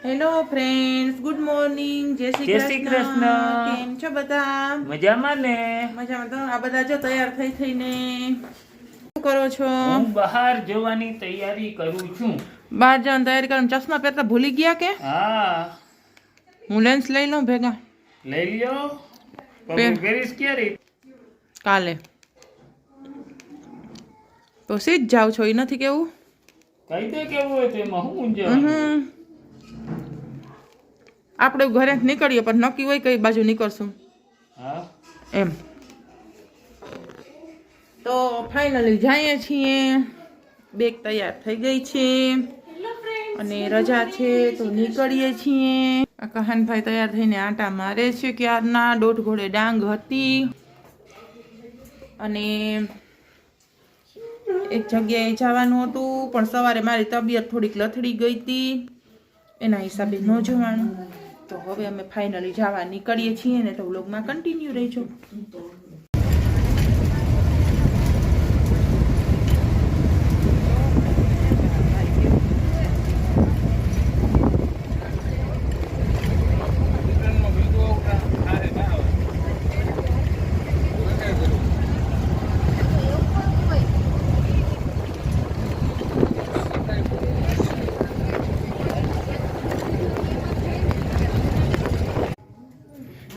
Hello friends, good morning. જય શ્રી કૃષ્ણ. કેમ છો બધા? મજામાં ને? મજામાં. તો આ બધા જો તૈયાર થઈને શું કરો છો? હું બહાર જવાની તૈયારી કરું છું. બહાર જવાની તૈયારી કરો? ચશ્મા પહેરતા ભૂલી ગયા કે? હા, હું લેન્સ લઈ લઉં ભેગા. લઈ લ્યો. પપ્પુ પેરિસ ક્યારે? કાલે. તો સીધ જાવ છો, એ નથી કેવું? કઈ દે કેવું હોય તેમાં હું ઊંઝાવાનું. આપણે ઘરે નીકળીએ પણ નક્કી હોય કઈ બાજુ નીકળશું હા એમ. તો ફાઇનલી જઈએ છીએ. બેગ તૈયાર થઈ ગઈ છે અને રજા છે તો નીકળીએ છીએ. આ કહાનભાઈ તૈયાર થઈને આંટા મારે છે ક્યારના. 1.5 ઘોડે ડાંગ હતી અને એક જગ્યાએ જવાનું હતું પણ સવારે મારી તબિયત થોડીક લથડી ગઈ હતી, એના હિસાબે ન જવાનું. તો હવે અમે ફાઇનલી જવા નીકળીએ છીએ ને, તો વ્લોગમાં કન્ટિન્યુ રહેજો.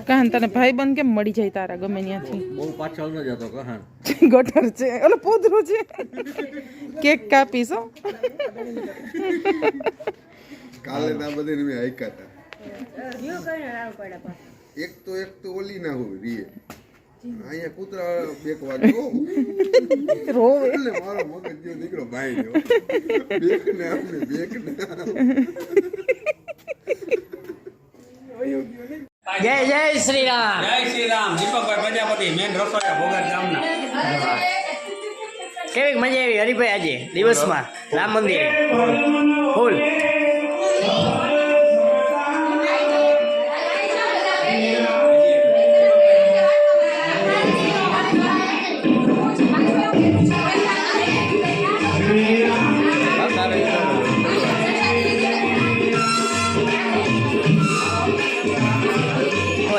કહાન, તને ભાઈબંધ કેમ મળી જાય તારા ગમે ત્યાંથી? બહુ પાછળ ન જતો કહાન. ગટર છે, ઓલો પોદરું છે. કેક કાપીશ હો. કાલે ના બધી મેં આયકા હતા. એક તો ઓલી ના હોય રીએ. અહીંયા કૂતરા બેક વાગ્યો રોવે એટલે મારો મગજ જેવો દીકરો ભાઈ ગયો. બેક ને આપણે બેક ને જય જય શ્રી રામ. જય શ્રી રામ. દીપકભાઈ પ્રજાપતિ, મેન રસોઈયા ભોગત ગામના. કેવી મજા આવી હરિભાઈ આજે દિવસમાં રામ મંદિર ફૂલ?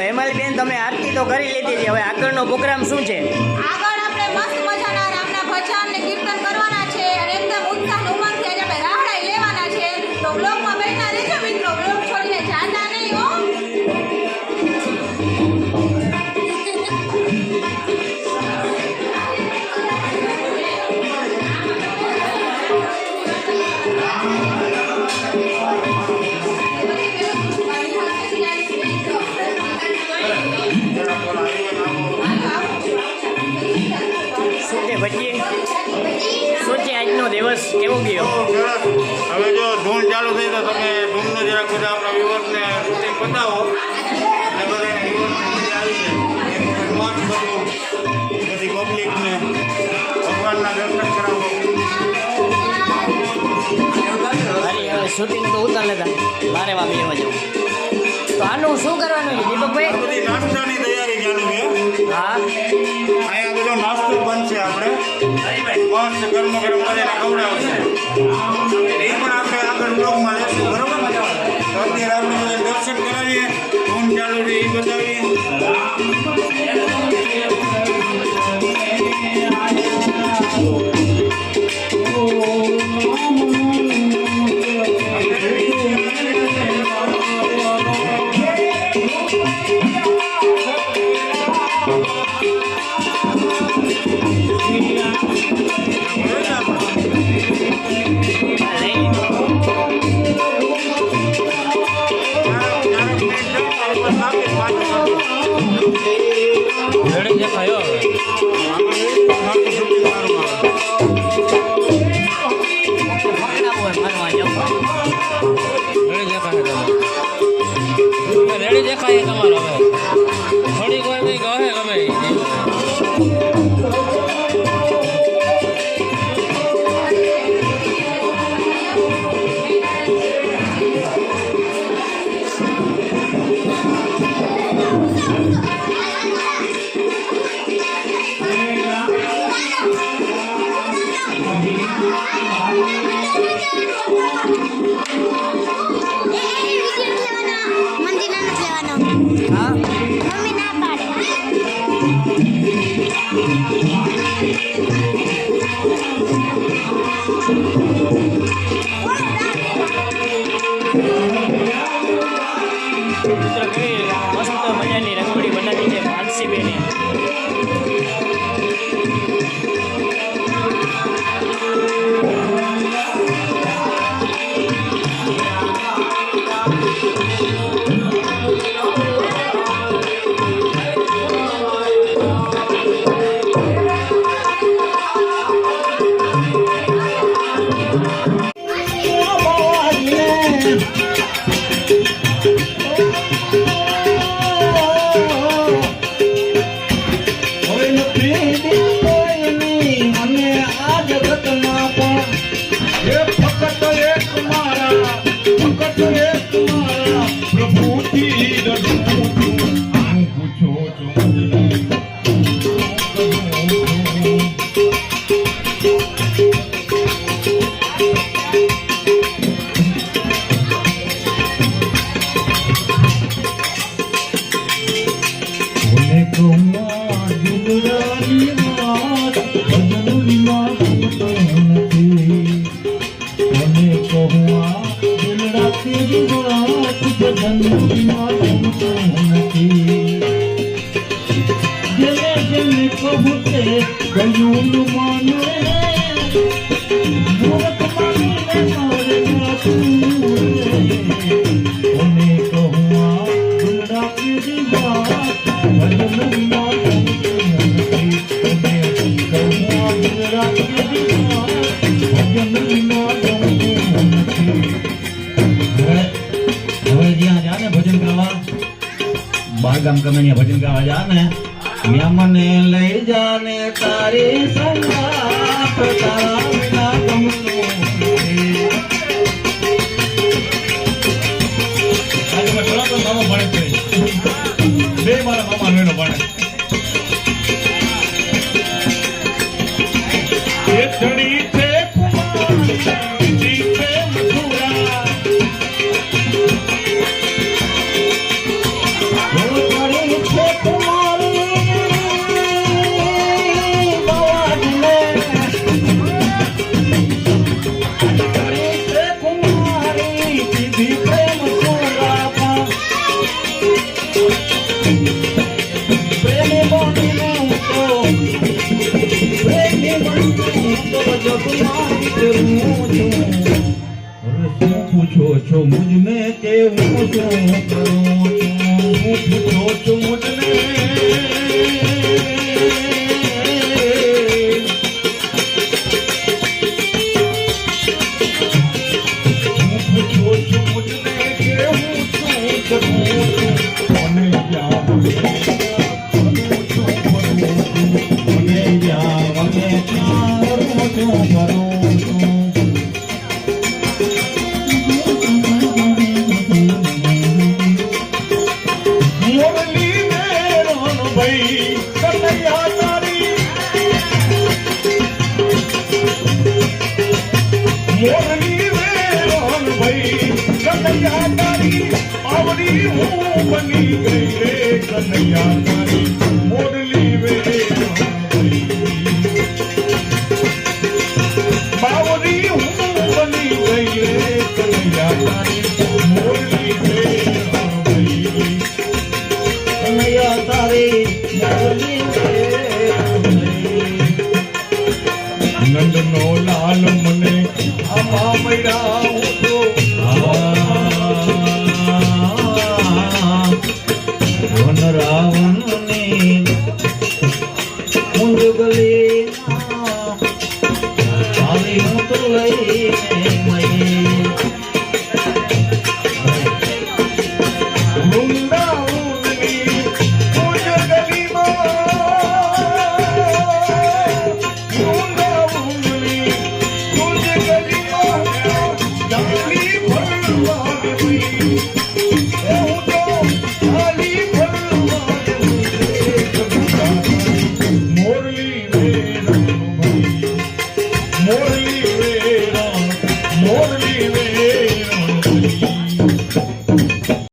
હેમાલીબેન, તમે આરતી તો કરી લીધી છે, હવે આગળનો પ્રોગ્રામ શું છે? આગળ આપણે મસ્ત મજાના રામના ભજન ને કીર્તન કરવાના છે અને એકદમ ઉત્સાહ ઉમંગથી આજે આપણે રાહડાઈ લેવાના છે. તો બ્લોગમાં બેઠા રહેજો મિત્રો, બ્લોગ છોડીને જાતા નહીં હો. શું છે ભજીએ? શું છે આજનો દિવસ કેવો ગયો? હવે જો ધૂન ચાલુ થઈ તો તમે ધૂનનો જરાક બધા આપણા વ્યુઅર્સને શૂટિંગ બતાવો અને બધાને વ્યુઅર્સને મજા આવી જાય. એક વખત મોજ કરવું, બધી પબ્લિકને ભગવાનના દર્શન કરાવો. અરે હવે શૂટિંગ તો ઉતાર લેતા, મારે માં બેવા જવું. તો આનું શું કરવાનું છે દીપકભાઈ? આ બધી નાસ્તાની તૈયારી ચાલુ છે. હા, અહીંયા બધો નાસ્તો બનશે. આપણે મસ્ત ગરમ ગરમ બધાને ખવડાવશે. એ પણ આપણે આગળ બ્લોગમાં લેશું, બરોબર? તો અત્યારે આપણે બધા દર્શન કરાવીએ, ધૂન ચાલુ છે એ બતાવીએ. રેડી દેખાય તમારો હવે થોડીક વાર નહીં કહે ગમે મિત્રો કેવી મસ્ત મજાની રંગોળી બનાવી છે માનસીબેને. બારગામ કમેનિયા ભજન ગાવા જા ને મેં મને લઈ જાને તારી સંગાત તારા વિના ગમતું નથી. આજે મેં થોડા તો મામા ભણે છે, બે મારા મામા નો ભણે. એ ચડી છે કુમારી જીતે મથુરા, પૂછો છો મુझ में કે હું શું કરું છું, પૂછો છો મુझને પૂછો છો મુझને કે હું શું કરું છું, મને યાદ મને યાદ મને કરું મોરલી રે રોહન ભાઈ કનૈયા તારી આવડી હું